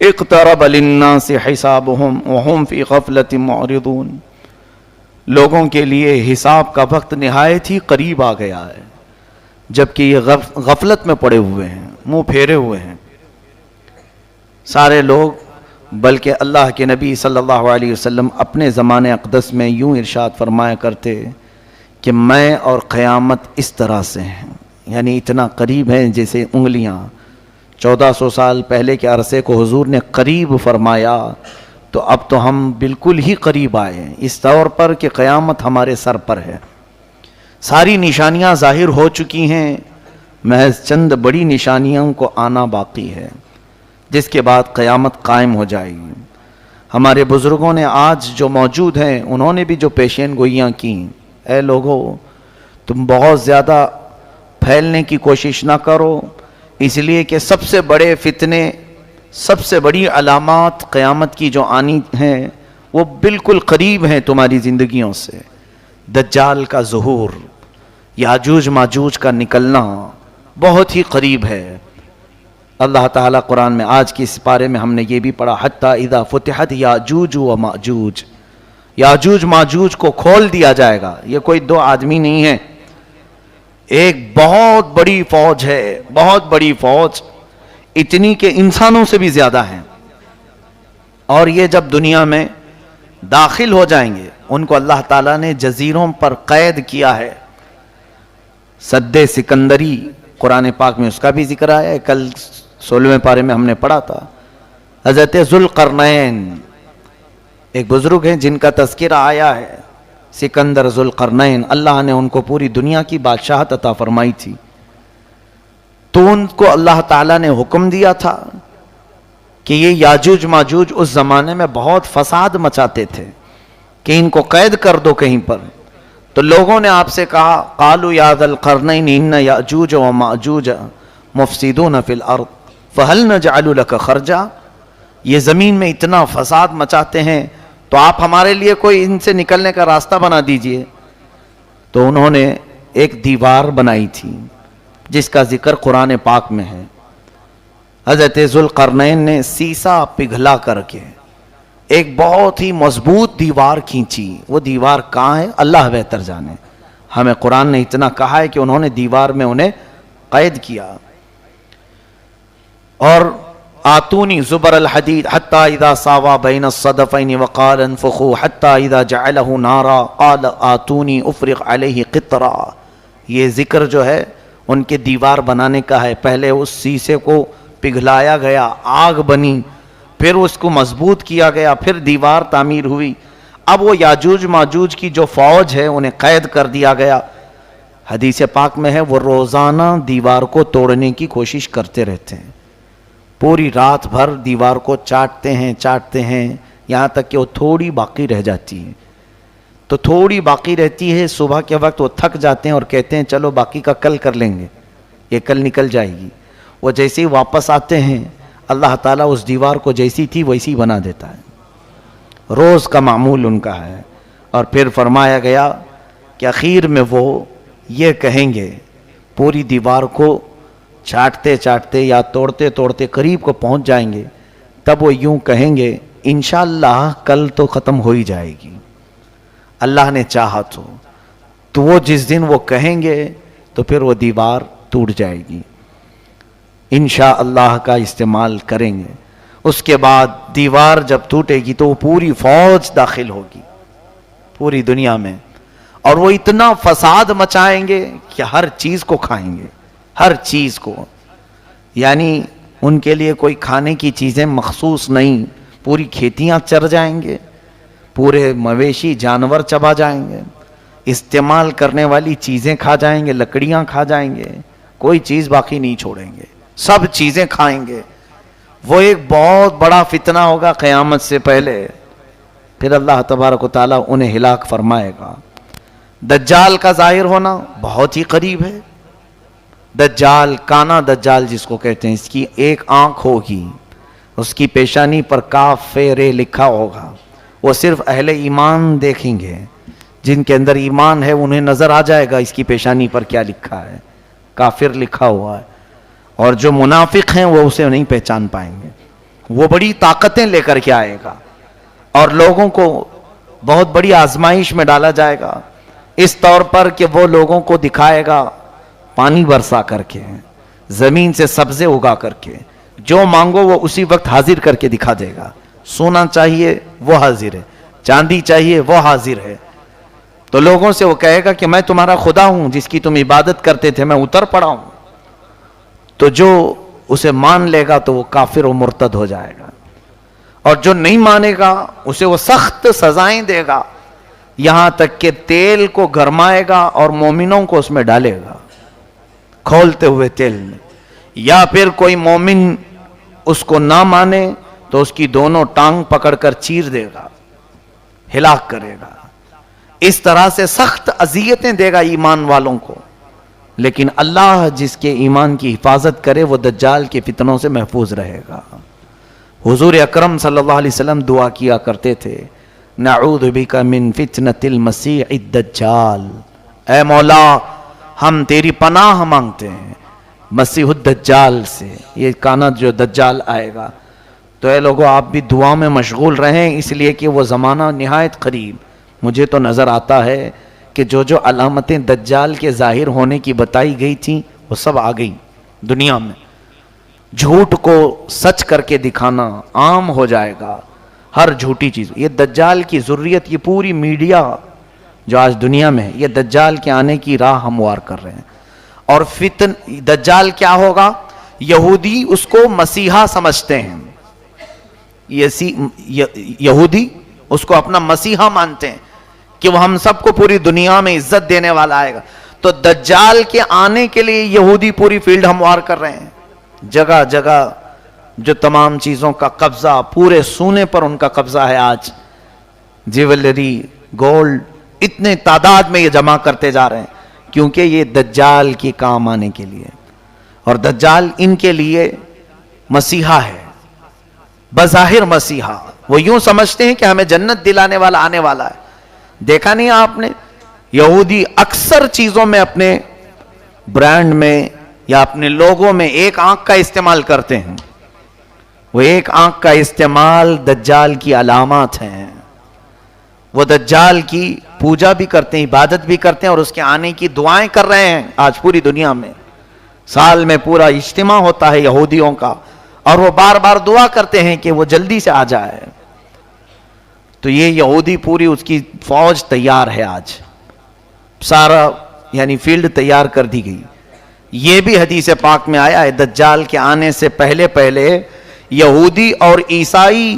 اقترب للناس حسابهم وهم فی غفلۃ معرضون، لوگوں کے لیے حساب کا وقت نہایت ہی قریب آ گیا ہے، جبکہ یہ غفلت میں پڑے ہوئے ہیں، منہ پھیرے ہوئے ہیں سارے لوگ۔ بلکہ اللہ کے نبی صلی اللہ علیہ وسلم اپنے زمانے اقدس میں یوں ارشاد فرمایا کرتے کہ میں اور قیامت اس طرح سے ہیں، یعنی اتنا قریب ہیں جیسے انگلیاں۔ 1400 سال پہلے کے عرصے کو حضور نے قریب فرمایا، تو اب تو ہم بالکل ہی قریب آئے ہیں، اس طور پر کہ قیامت ہمارے سر پر ہے۔ ساری نشانیاں ظاہر ہو چکی ہیں، محض چند بڑی نشانیوں کو آنا باقی ہے، جس کے بعد قیامت قائم ہو جائے گی۔ ہمارے بزرگوں نے آج جو موجود ہیں، انہوں نے بھی جو پیشین گوئیاں کیں، اے لوگو تم بہت زیادہ پھیلنے کی کوشش نہ کرو، اس لیے کہ سب سے بڑے فتنے، سب سے بڑی علامات قیامت کی جو آنی ہیں وہ بالکل قریب ہیں تمہاری زندگیوں سے۔ دجال کا ظہور، یاجوج ماجوج کا نکلنا بہت ہی قریب ہے۔ اللہ تعالیٰ قرآن میں آج کی اس پارے میں ہم نے یہ بھی پڑھا، حتی اذا فتحت یاجوج و ماجوج، یاجوج ماجوج کو کھول دیا جائے گا۔ یہ کوئی دو آدمی نہیں ہے، ایک بہت بڑی فوج ہے، بہت بڑی فوج، اتنی کہ انسانوں سے بھی زیادہ ہیں۔ اور یہ جب دنیا میں داخل ہو جائیں گے، ان کو اللہ تعالیٰ نے جزیروں پر قید کیا ہے۔ سد سکندری قرآن پاک میں اس کا بھی ذکر آیا ہے، کل 16ویں پارے میں ہم نے پڑھا تھا۔ حضرت ذوالقرنین ایک بزرگ ہیں جن کا تذکرہ آیا ہے، سکندر ذوالقرنین، اللہ نے ان کو پوری دنیا کی بادشاہت عطا فرمائی تھی، تو ان کو اللہ تعالیٰ نے حکم دیا تھا کہ یہ یاجوج ماجوج اس زمانے میں بہت فساد مچاتے تھے کہ ان کو قید کر دو کہیں پر۔ تو لوگوں نے آپ سے کہا، قالوا یا ذا القرنین ان یاجوج و ماجوج مفسدون فی الارض فہل نجعل لک خرجا، یہ زمین میں اتنا فساد مچاتے ہیں تو آپ ہمارے لیے کوئی ان سے نکلنے کا راستہ بنا دیجئے۔ تو انہوں نے ایک دیوار بنائی تھی جس کا ذکر قرآن پاک میں ہے۔ حضرت ذوالقرنین نے سیسا پگھلا کر کے ایک بہت ہی مضبوط دیوار کھینچی۔ وہ دیوار کہاں ہے اللہ بہتر جانے، ہمیں قرآن نے اتنا کہا ہے کہ انہوں نے دیوار میں انہیں قید کیا۔ اور آتونی زبر الحدید حتی اذا ساوا بین الصدفین وقال انفخوا حتی اذا جعلہ نارا قال آتونی افرغ علیہ قطرا، یہ ذکر جو ہے ان کے دیوار بنانے کا ہے۔ پہلے اس سیسے کو پگھلایا گیا، آگ بنی، پھر اس کو مضبوط کیا گیا، پھر دیوار تعمیر ہوئی۔ اب وہ یاجوج ماجوج کی جو فوج ہے انہیں قید کر دیا گیا۔ حدیث پاک میں ہے وہ روزانہ دیوار کو توڑنے کی کوشش کرتے رہتے ہیں، پوری رات بھر دیوار کو چاٹتے ہیں یہاں تک کہ وہ تھوڑی باقی رہ جاتی ہے۔ تو تھوڑی باقی رہتی ہے، صبح کے وقت وہ تھک جاتے ہیں اور کہتے ہیں چلو باقی کا کل کر لیں گے، یہ کل نکل جائے گی۔ وہ جیسے ہی واپس آتے ہیں اللہ تعالیٰ اس دیوار کو جیسی تھی ویسی بنا دیتا ہے، روز کا معمول ان کا ہے۔ اور پھر فرمایا گیا کہ اخیر میں وہ یہ کہیں گے، پوری دیوار کو چاٹتے چاٹتے یا توڑتے توڑتے قریب کو پہنچ جائیں گے، تب وہ یوں کہیں گے انشاءاللہ کل تو ختم ہو ہی جائے گی، اللہ نے چاہا تو وہ جس دن وہ کہیں گے تو پھر وہ دیوار ٹوٹ جائے گی، انشاءاللہ کا استعمال کریں گے۔ اس کے بعد دیوار جب ٹوٹے گی تو وہ پوری فوج داخل ہوگی پوری دنیا میں، اور وہ اتنا فساد مچائیں گے کہ ہر چیز کو کھائیں گے، ہر چیز کو، یعنی ان کے لیے کوئی کھانے کی چیزیں مخصوص نہیں، پوری کھیتیاں چر جائیں گے، پورے مویشی جانور چبا جائیں گے، استعمال کرنے والی چیزیں کھا جائیں گے، لکڑیاں کھا جائیں گے، کوئی چیز باقی نہیں چھوڑیں گے، سب چیزیں کھائیں گے۔ وہ ایک بہت بڑا فتنہ ہوگا قیامت سے پہلے، پھر اللہ تبارک و تعالیٰ انہیں ہلاک فرمائے گا۔ دجال کا ظاہر ہونا بہت ہی قریب ہے۔ دجال، کانا دجال جس کو کہتے ہیں، اس کی ایک آنکھ ہوگی، اس کی پیشانی پر کاف فے لکھا ہوگا، وہ صرف اہل ایمان دیکھیں گے، جن کے اندر ایمان ہے انہیں نظر آ جائے گا اس کی پیشانی پر کیا لکھا ہے، کافر لکھا ہوا ہے، اور جو منافق ہیں وہ اسے نہیں پہچان پائیں گے۔ وہ بڑی طاقتیں لے کر کے آئے گا اور لوگوں کو بہت بڑی آزمائش میں ڈالا جائے گا، اس طور پر کہ وہ لوگوں کو دکھائے گا پانی برسا کر کے، زمین سے سبزے اگا کر کے، جو مانگو وہ اسی وقت حاضر کر کے دکھا دے گا۔ سونا چاہیے وہ حاضر ہے، چاندی چاہیے وہ حاضر ہے۔ تو لوگوں سے وہ کہے گا کہ میں تمہارا خدا ہوں جس کی تم عبادت کرتے تھے، میں اتر پڑا ہوں۔ تو جو اسے مان لے گا تو وہ کافر و مرتد ہو جائے گا، اور جو نہیں مانے گا اسے وہ سخت سزائیں دے گا، یہاں تک کہ تیل کو گرمائے گا اور مومنوں کو اس میں ڈالے گا کھولتے ہوئے تیل میں، یا پھر کوئی مومن اس کو نہ مانے تو اس کی دونوں ٹانگ پکڑ کر چیر دے گا، ہلاک کرے گا۔ اس طرح سے سخت اذیتیں دے گا ایمان والوں کو، لیکن اللہ جس کے ایمان کی حفاظت کرے وہ دجال کے فتنوں سے محفوظ رہے گا۔ حضور اکرم صلی اللہ علیہ وسلم دعا کیا کرتے تھے، نعوذ بک من فتنۃ المسیح الدجال، اے مولا ہم تیری پناہ مانگتے ہیں مسیح الدجال سے، یہ کانا جو دجال آئے گا۔ تو اے لوگوں آپ بھی دعا میں مشغول رہیں، اس لیے کہ وہ زمانہ نہایت قریب۔ مجھے تو نظر آتا ہے کہ جو جو علامتیں دجال کے ظاہر ہونے کی بتائی گئی تھیں وہ سب آ گئی دنیا میں۔ جھوٹ کو سچ کر کے دکھانا عام ہو جائے گا، ہر جھوٹی چیز۔ یہ دجال کی ذریت، یہ پوری میڈیا جو آج دنیا میں ہے، یہ دجال کے آنے کی راہ ہموار کر رہے ہیں۔ اور دجال کیا ہوگا؟ یہودی اس کو مسیحا سمجھتے ہیں، یہودی اس کو اپنا مسیحا مانتے ہیں کہ وہ ہم سب کو پوری دنیا میں عزت دینے والا آئے گا۔ تو دجال کے آنے کے لیے یہودی پوری فیلڈ ہموار کر رہے ہیں، جگہ جگہ جو تمام چیزوں کا قبضہ، پورے سونے پر ان کا قبضہ ہے آج، جیولری، گولڈ، اتنے تعداد میں یہ جمع کرتے جا رہے ہیں، کیونکہ یہ دجال کی کام آنے کے لیے۔ اور دجال ان کے لیے مسیحا ہے، بظاہر مسیحا۔ وہ یوں سمجھتے ہیں کہ ہمیں جنت دلانے والا آنے والا ہے۔ دیکھا نہیں آپ نے یہودی اکثر چیزوں میں، اپنے برانڈ میں یا اپنے لوگوں میں ایک آنکھ کا استعمال کرتے ہیں، وہ ایک آنکھ کا استعمال دجال کی علامات ہیں۔ وہ دجال کی پوجا بھی کرتے ہیں، عبادت بھی کرتے ہیں، اور اس کے آنے کی دعائیں کر رہے ہیں آج پوری دنیا میں۔ سال میں پورا اجتماع ہوتا ہے یہودیوں کا، اور وہ بار بار دعا کرتے ہیں کہ وہ جلدی سے آ جائے۔ تو یہ یہودی پوری اس کی فوج تیار ہے آج، سارا یعنی فیلڈ تیار کر دی گئی۔ یہ بھی حدیث پاک میں آیا ہے، دجال کے آنے سے پہلے پہلے یہودی اور عیسائی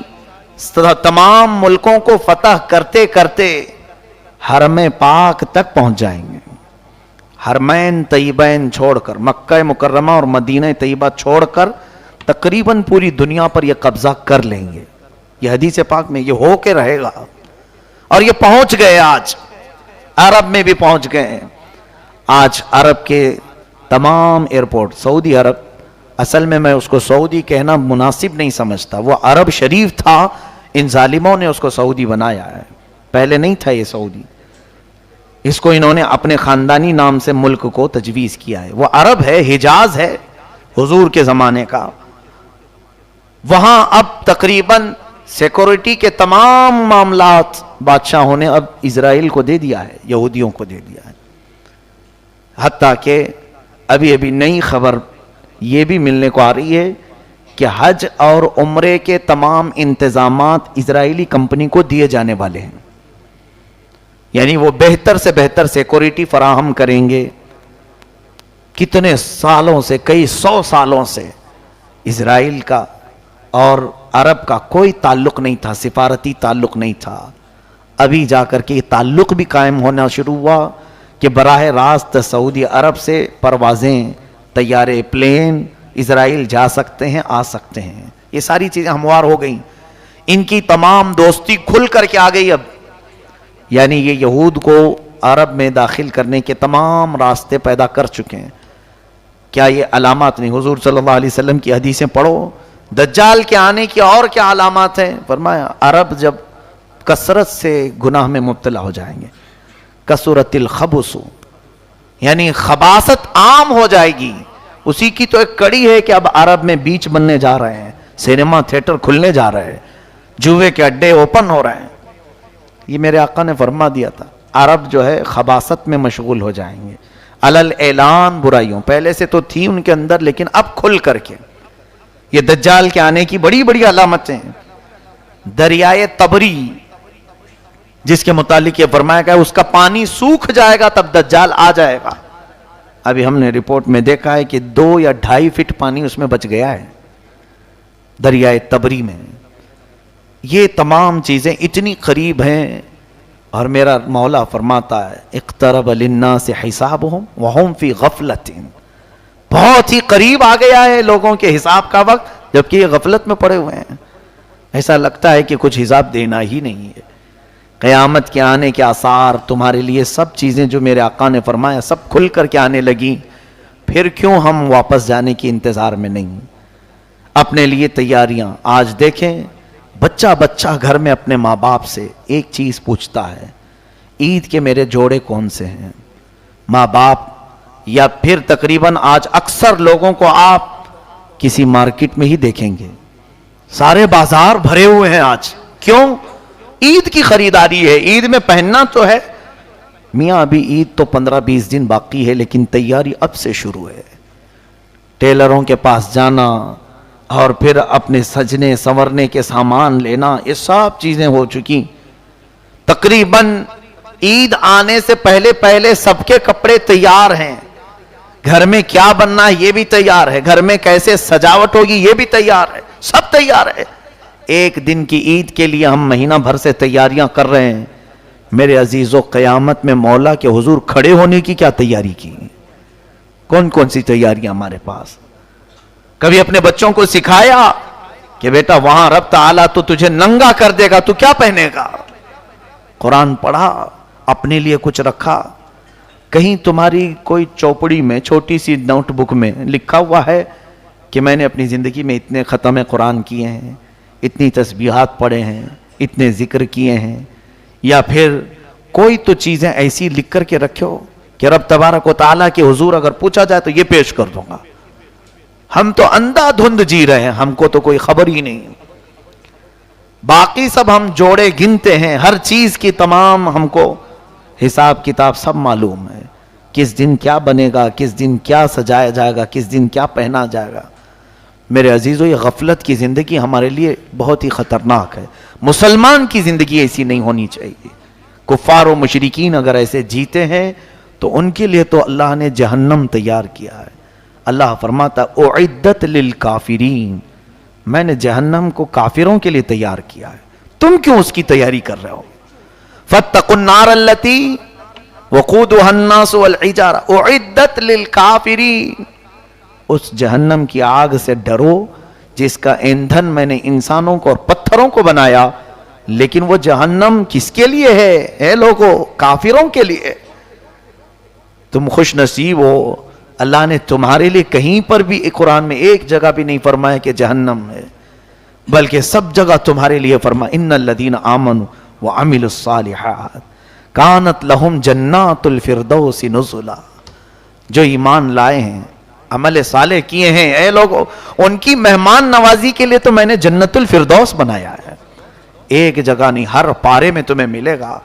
تمام ملکوں کو فتح کرتے کرتے حرم پاک تک پہنچ جائیں گے۔ حرمین طیبین چھوڑ کر، مکہ مکرمہ اور مدینہ طیبہ چھوڑ کر تقریباً پوری دنیا پر یہ قبضہ کر لیں گے۔ یہ حدیث پاک میں یہ ہو کے رہے گا، اور یہ پہنچ گئے، آج عرب میں بھی پہنچ گئے۔ آج عرب کے تمام ایئرپورٹ، سعودی عرب، اصل میں اس کو سعودی کہنا مناسب نہیں سمجھتا، وہ عرب شریف تھا، ان ظالموں نے اس کو سعودی بنایا ہے، پہلے نہیں تھا یہ سعودی، اس کو انہوں نے اپنے خاندانی نام سے ملک کو تجویز کیا ہے۔ وہ عرب ہے، حجاز ہے حضور کے زمانے کا۔ وہاں اب تقریباً سیکورٹی کے تمام معاملات بادشاہوں نے اب اسرائیل کو دے دیا ہے، یہودیوں کو دے دیا ہے۔ حتیٰ کہ ابھی نئی خبر یہ بھی ملنے کو آ رہی ہے کہ حج اور عمرے کے تمام انتظامات اسرائیلی کمپنی کو دیے جانے والے ہیں، یعنی وہ بہتر سے بہتر سیکورٹی فراہم کریں گے۔ کتنے سالوں سے، کئی 100 سالوں سے اسرائیل کا اور عرب کا کوئی تعلق نہیں تھا، سفارتی تعلق نہیں تھا۔ ابھی جا کر کے یہ تعلق بھی قائم ہونا شروع ہوا کہ براہ راست سعودی عرب سے پروازیں، طیارے، پلین اسرائیل جا سکتے ہیں، آ سکتے ہیں۔ یہ ساری چیزیں ہموار ہو گئیں، ان کی تمام دوستی کھل کر کے آ گئی اب، یعنی یہ یہود کو عرب میں داخل کرنے کے تمام راستے پیدا کر چکے ہیں۔ کیا یہ علامات نہیں؟ حضور صلی اللہ علیہ وسلم کی حدیثیں پڑھو، دجال کے آنے کی اور کیا علامات ہیں؟ فرمایا عرب جب کثرت سے گناہ میں مبتلا ہو جائیں گے، کثرت الخبث، یعنی خباثت عام ہو جائے گی۔ اسی کی تو ایک کڑی ہے کہ اب عرب میں بیچ بننے جا رہے ہیں، سینما تھیٹر کھلنے جا رہے ہیں، جوے کے اڈے اوپن ہو رہے ہیں. یہ میرے آقا نے فرما دیا تھا عرب جو ہے خباثت میں مشغول ہو جائیں گے، علل اعلان برائیوں. پہلے سے تو تھی ان کے اندر لیکن اب کھل کر کے. یہ دجال کے آنے کی بڑی بڑی علامتیں ہیں. دریائے تبری جس کے متعلق یہ فرمایا گیا اس کا پانی سوکھ جائے گا تب دجال آ جائے گا. ابھی ہم نے رپورٹ میں دیکھا ہے کہ 2 یا 2.5 فٹ پانی اس میں بچ گیا ہے دریائے تبری میں. یہ تمام چیزیں اتنی قریب ہیں اور میرا مولا فرماتا ہے اقترب للناس حسابهم وهم فی غفلۃ. بہت ہی قریب آ گیا ہے لوگوں کے حساب کا وقت جبکہ یہ غفلت میں پڑے ہوئے ہیں. ایسا لگتا ہے کہ کچھ حساب دینا ہی نہیں ہے. قیامت کے آنے کے آثار تمہارے لیے سب چیزیں جو میرے آقا نے فرمایا سب کھل کر کے آنے لگی. پھر کیوں ہم واپس جانے کی انتظار میں نہیں؟ اپنے لیے تیاریاں. آج دیکھیں بچہ بچہ گھر میں اپنے ماں باپ سے ایک چیز پوچھتا ہے عید کے میرے جوڑے کون سے ہیں. ماں باپ یا پھر تقریباً آج اکثر لوگوں کو آپ کسی مارکیٹ میں ہی دیکھیں گے سارے بازار بھرے ہوئے ہیں آج. کیوں؟ عید کی خریداری ہے. عید میں پہننا تو ہے میاں، ابھی عید تو 15-20 دن باقی ہے لیکن تیاری اب سے شروع ہے. ٹیلروں کے پاس جانا اور پھر اپنے سجنے سنورنے کے سامان لینا، یہ سب چیزیں ہو چکی. تقریباً عید آنے سے پہلے پہلے سب کے کپڑے تیار ہیں. گھر میں کیا بننا ہے یہ بھی تیار ہے، گھر میں کیسے سجاوٹ ہوگی یہ بھی تیار ہے، سب تیار ہے. ایک دن کی عید کے لیے ہم مہینہ بھر سے تیاریاں کر رہے ہیں. میرے عزیزو قیامت میں مولا کے حضور کھڑے ہونے کی کیا تیاری کی؟ کون کون سی تیاریاں ہمارے پاس؟ کبھی اپنے بچوں کو سکھایا کہ بیٹا وہاں رب تعالیٰ تو تجھے ننگا کر دے گا، تو کیا پہنے گا؟ قرآن پڑھا، اپنے لیے کچھ رکھا؟ کہیں تمہاری کوئی چوپڑی میں چھوٹی سی نوٹ بک میں لکھا ہوا ہے کہ میں نے اپنی زندگی میں اتنے ختم قرآن کیے ہیں، اتنی تسبیحات پڑھے ہیں، اتنے ذکر کیے ہیں؟ یا پھر کوئی تو چیزیں ایسی لکھ کر کے رکھو کہ رب تبارک و تعالیٰ کے حضور اگر پوچھا جائے تو یہ پیش کر دوں گا. ہم تو اندھا دھند جی رہے ہیں، ہم کو تو کوئی خبر ہی نہیں. باقی سب ہم جوڑے گنتے ہیں، ہر چیز کی تمام ہم کو حساب کتاب سب معلوم ہے. کس دن کیا بنے گا، کس دن کیا سجایا جائے گا، کس دن کیا پہنا جائے گا. میرے عزیزو یہ غفلت کی زندگی ہمارے لیے بہت ہی خطرناک ہے. مسلمان کی زندگی ایسی نہیں ہونی چاہیے. کفار و مشرکین اگر ایسے جیتے ہیں تو ان کے لیے تو اللہ نے جہنم تیار کیا ہے. اللہ فرماتا اعدت للکافرین، میں نے جہنم کو کافروں کے لیے تیار کیا ہے. تم کیوں اس کی تیاری کر رہے ہو؟ فاتقوا النار التي وقودها الناس والحجارة اعدت للکافرین، اس جہنم کی آگ سے ڈرو جس کا ایندھن میں نے انسانوں کو اور پتھروں کو بنایا. لیکن وہ جہنم کس کے لیے ہے؟ اے لوگو کافروں کے لیے. تم خوش نصیب ہو، اللہ نے تمہارے لیے کہیں پر بھی قرآن میں ایک جگہ بھی نہیں فرمایا کہ جہنم ہے، بلکہ سب جگہ تمہارے لیے فرمایا ان الذین آمنوا وعملوا الصالحات کانت لہم جنات الفردوس نزلا. جو ایمان لائے ہیں، عمل صالح کیے ہیں، اے لوگو ان کی مہمان نوازی کے لیے تو میں نے جنت الفردوس بنایا ہے. ایک جگہ نہیں، ہر پارے میں تمہیں ملے گا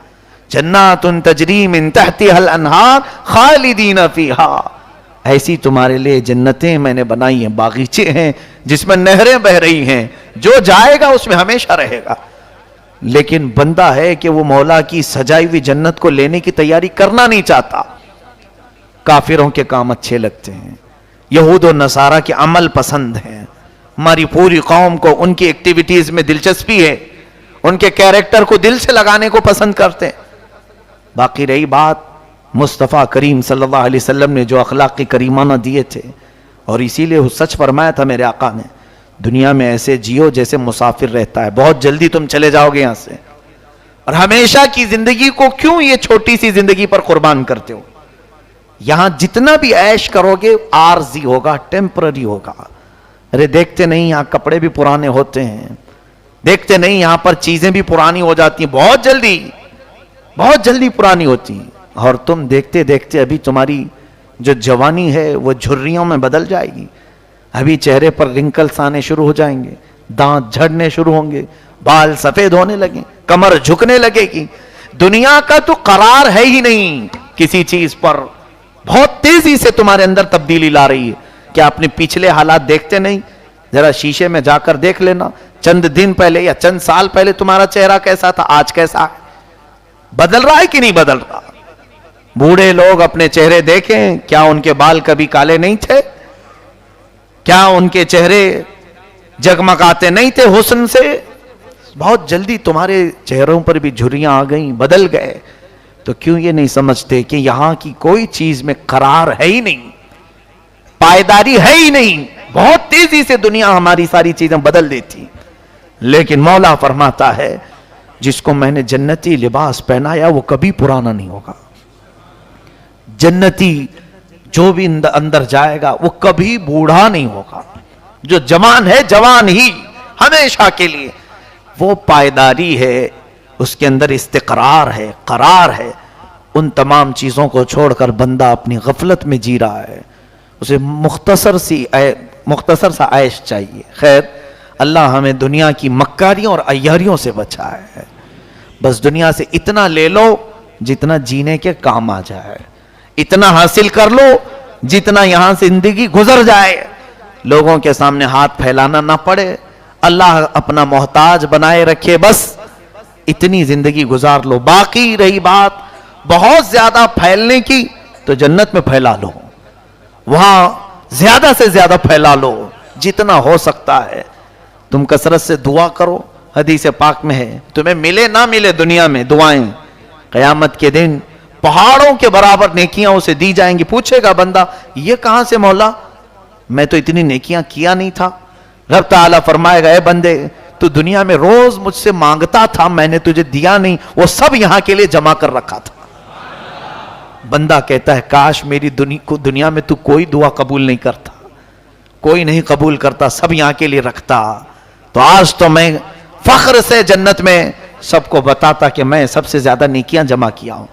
جنات تجری من تحتها الانہار خالدین فیہا. ایسی تمہارے لیے جنتیں میں نے بنائی ہیں، باغیچے ہیں جس میں نہریں بہ رہی ہیں، جو جائے گا اس میں ہمیشہ رہے گا. لیکن بندہ ہے کہ وہ مولا کی سجائی ہوئی جنت کو لینے کی تیاری کرنا نہیں چاہتا. کافروں کے کام اچھے لگتے ہیں، یہود و نصارہ کے عمل پسند ہیں. ہماری پوری قوم کو ان کی ایکٹیویٹیز میں دلچسپی ہے، ان کے کیریکٹر کو دل سے لگانے کو پسند کرتے ہیں. باقی رہی بات مصطفیٰ کریم صلی اللہ علیہ وسلم نے جو اخلاق کریمانہ دیے تھے، اور اسی لیے سچ فرمایا تھا میرے آقا نے دنیا میں ایسے جیو جیسے مسافر رہتا ہے، بہت جلدی تم چلے جاؤ گے یہاں سے، اور ہمیشہ کی زندگی کو کیوں یہ چھوٹی سی زندگی پر قربان کرتے ہو؟ یہاں جتنا بھی عیش کرو گے عارضی ہوگا، ٹیمپرری ہوگا. ارے دیکھتے نہیں یہاں کپڑے بھی پرانے ہوتے ہیں، دیکھتے نہیں یہاں پر چیزیں بھی پرانی ہو جاتی ہیں، بہت جلدی پرانی ہوتی ہیں. اور تم دیکھتے دیکھتے ابھی تمہاری جو جوانی ہے وہ جھریوں میں بدل جائے گی. ابھی چہرے پر رنکلز آنے شروع ہو جائیں گے، دانت جھڑنے شروع ہوں گے، بال سفید ہونے لگیں، کمر جھکنے لگے گی. دنیا کا تو قرار ہے ہی نہیں کسی چیز پر. بہت تیزی سے تمہارے اندر تبدیلی لا رہی ہے. کیا اپنے پچھلے حالات دیکھتے نہیں؟ ذرا شیشے میں جا کر دیکھ لینا، چند دن پہلے یا چند سال پہلے تمہارا چہرہ کیسا تھا، آج کیسا ہے؟ بدل رہا ہے کہ نہیں بدل رہا؟ بوڑھے لوگ اپنے چہرے دیکھیں، کیا ان کے بال کبھی کالے نہیں تھے؟ کیا ان کے چہرے جگمگاتے نہیں تھے حسن سے؟ بہت جلدی تمہارے چہروں پر بھی جھریاں آ گئیں، بدل گئے. تو کیوں یہ نہیں سمجھتے کہ یہاں کی کوئی چیز میں قرار ہے ہی نہیں، پائیداری ہے ہی نہیں. بہت تیزی سے دنیا ہماری ساری چیزیں بدل دیتی. لیکن مولا فرماتا ہے جس کو میں نے جنتی لباس پہنایا وہ کبھی پرانا نہیں ہوگا. جنتی جو بھی اندر جائے گا وہ کبھی بوڑھا نہیں ہوگا. جو جوان ہے جوان ہی ہمیشہ کے لیے. وہ پائیداری ہے، اس کے اندر استقرار ہے، قرار ہے. ان تمام چیزوں کو چھوڑ کر بندہ اپنی غفلت میں جی رہا ہے. اسے مختصر سا عیش چاہیے. خیر، اللہ ہمیں دنیا کی مکاریوں اور عیاریوں سے بچائے ہے. بس دنیا سے اتنا لے لو جتنا جینے کے کام آ جائے، اتنا حاصل کر لو جتنا یہاں سے زندگی گزر جائے، لوگوں کے سامنے ہاتھ پھیلانا نہ پڑے، اللہ اپنا محتاج بنائے رکھے، بس اتنی زندگی گزار لو. باقی رہی بات بہت زیادہ پھیلنے کی تو جنت میں پھیلا لو، وہاں زیادہ سے زیادہ پھیلا لو جتنا ہو سکتا ہے. تم کثرت سے دعا کرو. حدیث پاک میں ہے تمہیں ملے نہ ملے دنیا میں دعائیں، قیامت کے دن پہاڑوں کے برابر نیکیاں اسے دی جائیں گی. پوچھے گا بندہ یہ کہاں سے مولا، میں تو اتنی نیکیاں کیا نہیں تھا. رب تعالیٰ فرمائے گا اے بندے تو دنیا میں روز مجھ سے مانگتا تھا، میں نے تجھے دیا نہیں، وہ سب یہاں کے لیے جمع کر رکھا تھا. بندہ کہتا ہے کاش میری دنیا میں تو کوئی دعا قبول نہیں کرتا، کوئی نہیں قبول کرتا، سب یہاں کے لیے رکھتا. تو آج تو میں فخر سے جنت میں سب کو بتاتا کہ میں سب سے زیادہ نیکیاں جمع کیا ہوں.